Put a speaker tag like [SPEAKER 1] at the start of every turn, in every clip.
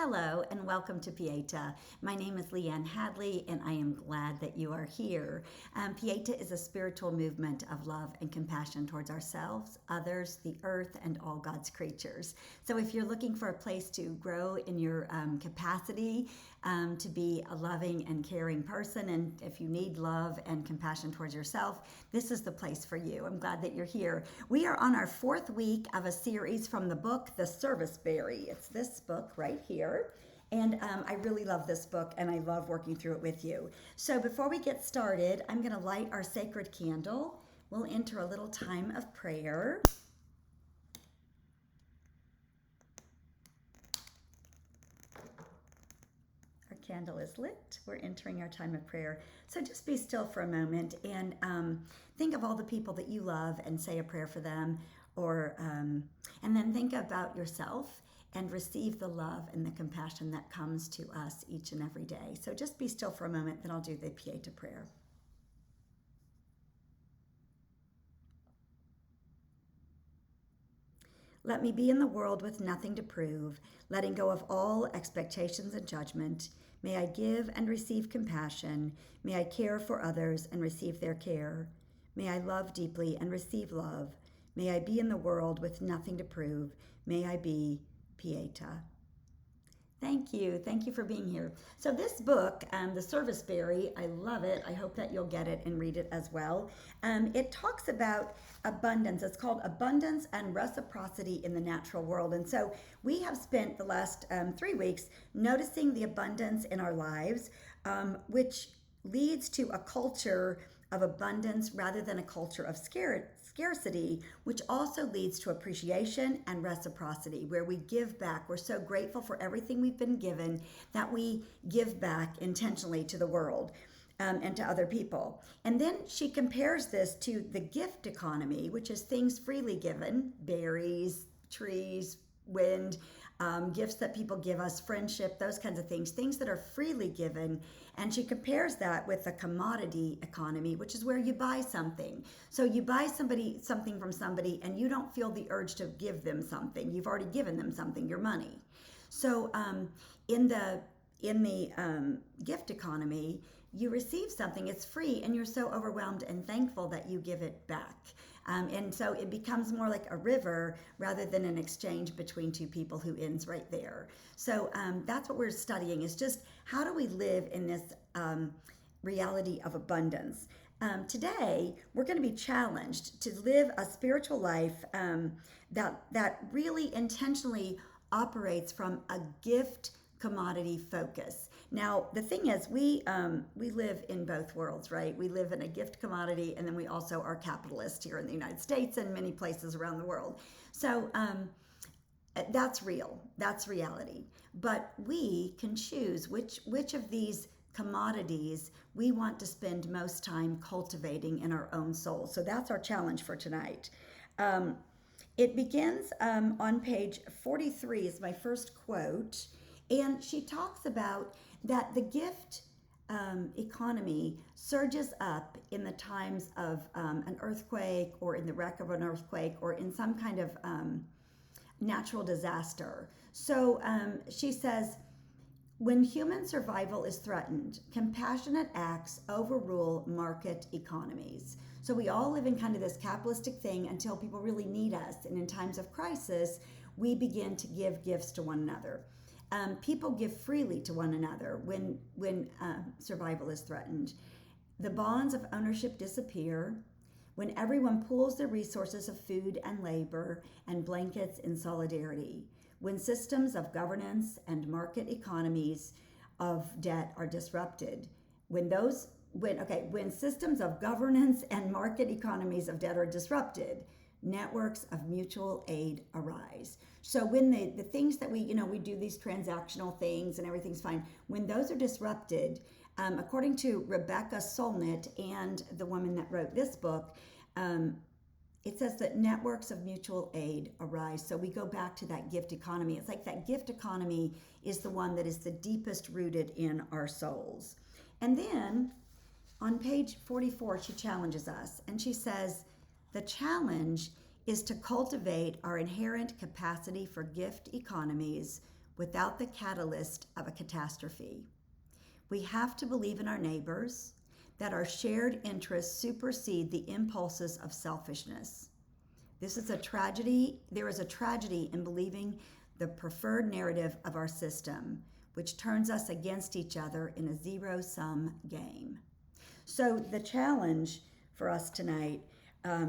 [SPEAKER 1] Hello and welcome to Pieta. My name is Leanne Hadley and I am glad that you are here. Pieta is a spiritual movement of love and compassion towards ourselves, others, the earth, and all God's creatures. So if you're looking for a place to grow in your capacity to be a loving and caring person, and if you need love and compassion towards yourself, this is the place for you. I'm glad that you're here. We are on our fourth week of a series from the book, The Serviceberry. It's this book right here. And I really love this book and I love working through it with you. So before we get started, I'm going to light our sacred candle. We'll enter a little time of prayer. Our candle is lit. We're entering our time of prayer. So just be still for a moment and think of all the people that you love and say a prayer for them, or and then think about yourself and receive the love and the compassion that comes to us each and every day. So just be still for a moment, then I'll do the Pieta prayer. Let me be in the world with nothing to prove, letting go of all expectations and judgment. May I give and receive compassion. May I care for others and receive their care. May I love deeply and receive love. May I be in the world with nothing to prove. May I be Pieta. Thank you. Thank you for being here. So this book, The Serviceberry, I love it. I hope that you'll get it and read it as well. It talks about abundance. It's called Abundance and Reciprocity in the Natural World. And so we have spent the last 3 weeks noticing the abundance in our lives, which leads to a culture of abundance rather than a culture of scarcity, which also leads to appreciation and reciprocity, where we give back. We're so grateful for everything we've been given that we give back intentionally to the world and to other people. And then she compares this to the gift economy, which is things freely given, berries, trees, wind, gifts that people give us, friendship, those kinds of things that are freely given. And she compares that with the commodity economy, which is where you buy something. So you buy something from somebody and you don't feel the urge to give them something. You've already given them something, your money. So in the gift economy, you receive something, it's free, and you're so overwhelmed and thankful that you give it back. And so it becomes more like a river rather than an exchange between two people who ends right there. So that's what we're studying, is just how do we live in this reality of abundance. Today, we're going to be challenged to live a spiritual life that really intentionally operates from a gift commodity focus. Now, the thing is, we live in both worlds, right? We live in a gift commodity, and then we also are capitalist here in the United States and many places around the world. So that's real. That's reality. But we can choose which of these commodities we want to spend most time cultivating in our own soul. So that's our challenge for tonight. It begins on page 43 is my first quote. And she talks about that the gift economy surges up in the times of an earthquake, or in the wreck of an earthquake, or in some kind of natural disaster. So she says, when human survival is threatened, compassionate acts overrule market economies. So we all live in kind of this capitalistic thing until people really need us. And in times of crisis, we begin to give gifts to one another. People give freely to one another when survival is threatened. The bonds of ownership disappear when everyone pools their resources of food and labor and blankets in solidarity. When systems of governance and market economies of debt are disrupted. When systems of governance and market economies of debt are disrupted, networks of mutual aid arise. So when the things that we do these transactional things and everything's fine, when those are disrupted, according to Rebecca Solnit and the woman that wrote this book, it says that networks of mutual aid arise. So we go back to that gift economy. It's like that gift economy is the one that is the deepest rooted in our souls. And then on page 44, she challenges us and she says, the challenge is to cultivate our inherent capacity for gift economies without the catalyst of a catastrophe. We have to believe in our neighbors, that our shared interests supersede the impulses of selfishness. This is a tragedy. There is a tragedy in believing the preferred narrative of our system, which turns us against each other in a zero-sum game. So the challenge for us tonight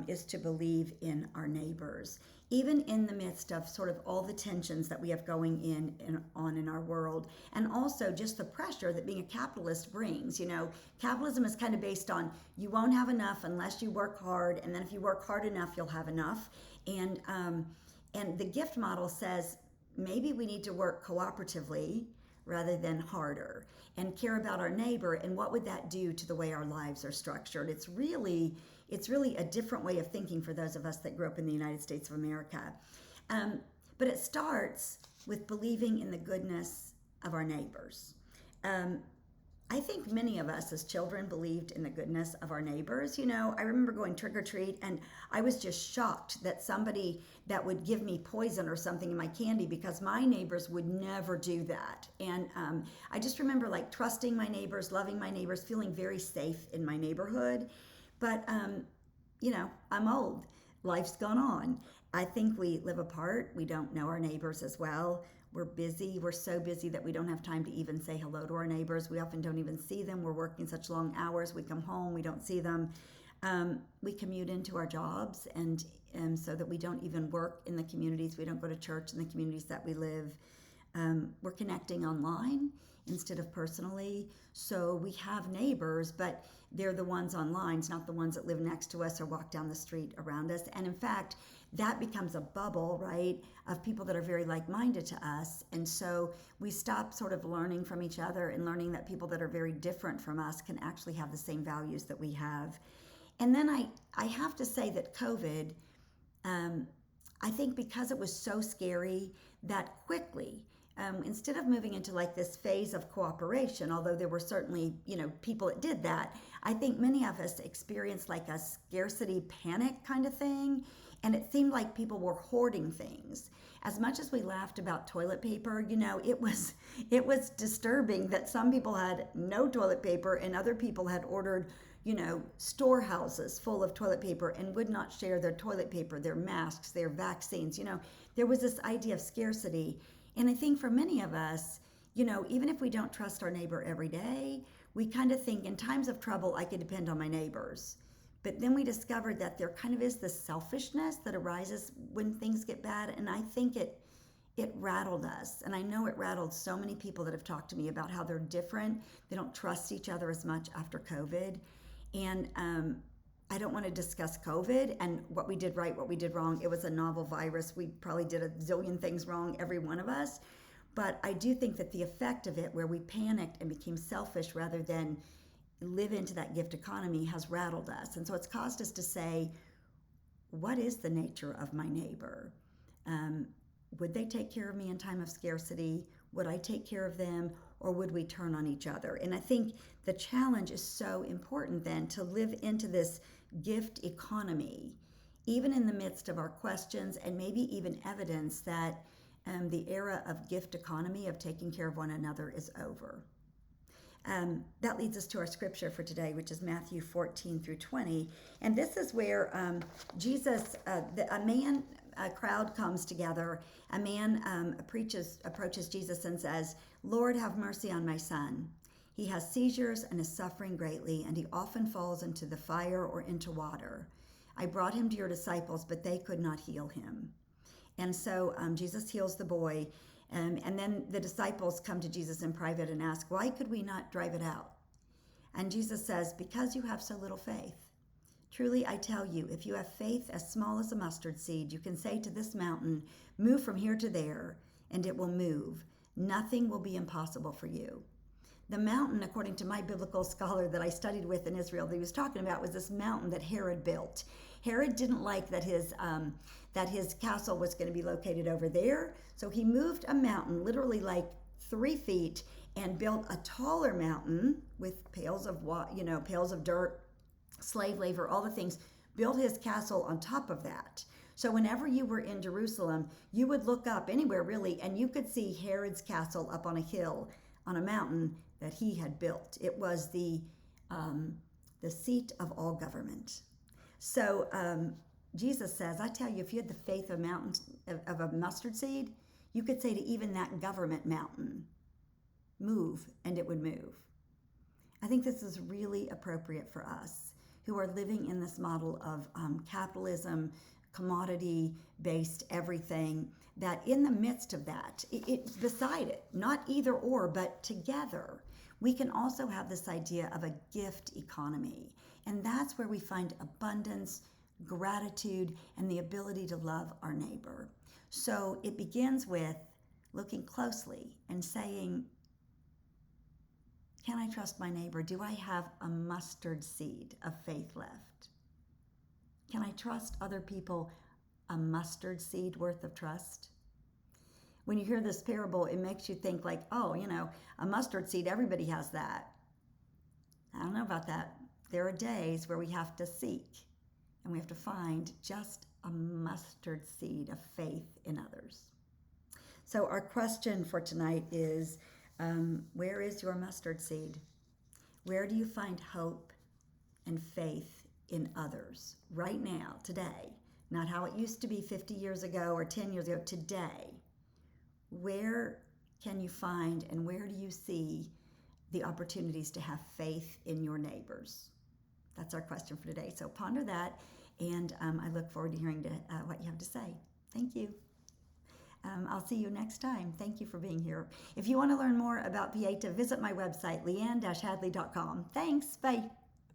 [SPEAKER 1] is to believe in our neighbors, even in the midst of sort of all the tensions that we have going on in our world, and also just the pressure that being a capitalist brings. You know, capitalism is kind of based on you won't have enough unless you work hard, and then if you work hard enough, you'll have enough. And the gift model says maybe we need to work cooperatively rather than harder, and care about our neighbor. And what would that do to the way our lives are structured? It's really a different way of thinking for those of us that grew up in the United States of America. But it starts with believing in the goodness of our neighbors. I think many of us as children believed in the goodness of our neighbors. You know, I remember going trick or treat, and I was just shocked that somebody that would give me poison or something in my candy, because my neighbors would never do that. And I just remember like trusting my neighbors, loving my neighbors, feeling very safe in my neighborhood. But, you know, I'm old. Life's gone on. I think we live apart. We don't know our neighbors as well. We're busy. We're so busy that we don't have time to even say hello to our neighbors. We often don't even see them. We're working such long hours. We come home, we don't see them. We commute into our jobs, and so that we don't even work in the communities. We don't go to church in the communities that we live. We're connecting online instead of personally. So we have neighbors, but they're the ones online. It's not the ones that live next to us or walk down the street around us. And in fact, that becomes a bubble, right, of people that are very like-minded to us. And so we stop sort of learning from each other and learning that people that are very different from us can actually have the same values that we have. And then I have to say that COVID, I think because it was so scary, that quickly, instead of moving into like this phase of cooperation, although there were certainly, you know, people that did that, I think many of us experienced like a scarcity panic kind of thing. And it seemed like people were hoarding things. As much as we laughed about toilet paper, you know, it was disturbing that some people had no toilet paper and other people had ordered, you know, storehouses full of toilet paper and would not share their toilet paper, their masks, their vaccines. You know, there was this idea of scarcity. And I think for many of us, you know, even if we don't trust our neighbor every day, we kind of think in times of trouble, I could depend on my neighbors. But then we discovered that there kind of is this selfishness that arises when things get bad. And I think it rattled us. And I know it rattled so many people that have talked to me about how they're different. They don't trust each other as much after COVID. And I don't want to discuss COVID and what we did right, what we did wrong. It was a novel virus. We probably did a zillion things wrong, every one of us. But I do think that the effect of it, where we panicked and became selfish rather than live into that gift economy, has rattled us. And so it's caused us to say, what is the nature of my neighbor? Would they take care of me in time of scarcity? Would I take care of them? Or would we turn on each other? And I think the challenge is so important then to live into this gift economy, even in the midst of our questions and maybe even evidence that the era of gift economy, of taking care of one another, is over. That leads us to our scripture for today, which is Matthew 14 through 20. And this is where Jesus, a crowd comes together. A man approaches Jesus and says, "Lord, have mercy on my son. He has seizures and is suffering greatly, and he often falls into the fire or into water. I brought him to your disciples, but they could not heal him." And so Jesus heals the boy. And then the disciples come to Jesus in private and ask, "Why could we not drive it out?" And Jesus says, "Because you have so little faith. Truly, I tell you, if you have faith as small as a mustard seed, you can say to this mountain, 'Move from here to there,' and it will move. Nothing will be impossible for you." The mountain, according to my biblical scholar that I studied with in Israel, that he was talking about was this mountain that Herod built. Herod didn't like that his castle was going to be located over there, so he moved a mountain, literally like 3 feet, and built a taller mountain with pails of dirt, slave labor, all the things. Built his castle on top of that. So whenever you were in Jerusalem, you would look up anywhere really, and you could see Herod's castle up on a hill, on a mountain that he had built. It was the seat of all government. So Jesus says, I tell you, if you had the faith of a mustard seed, you could say to even that government mountain, move, and it would move. I think this is really appropriate for us who are living in this model of capitalism, commodity-based everything, that in the midst of that, beside it, not either or, but together, we can also have this idea of a gift economy. And that's where we find abundance, gratitude, and the ability to love our neighbor. So it begins with looking closely and saying, can I trust my neighbor? Do I have a mustard seed of faith left? Can I trust other people a mustard seed worth of trust? When you hear this parable, it makes you think like, oh, a mustard seed, everybody has that. I don't know about that. There are days where we have to seek and we have to find just a mustard seed of faith in others. So our question for tonight is, where is your mustard seed? Where do you find hope and faith in others right now, today? Not how it used to be 50 years ago or 10 years ago, today. Where can you find and where do you see the opportunities to have faith in your neighbors? That's our question for today. So ponder that, and I look forward to hearing what you have to say. Thank you. I'll see you next time. Thank you for being here. If you want to learn more about Pieta, visit my website, leanne-hadley.com. Thanks. Bye.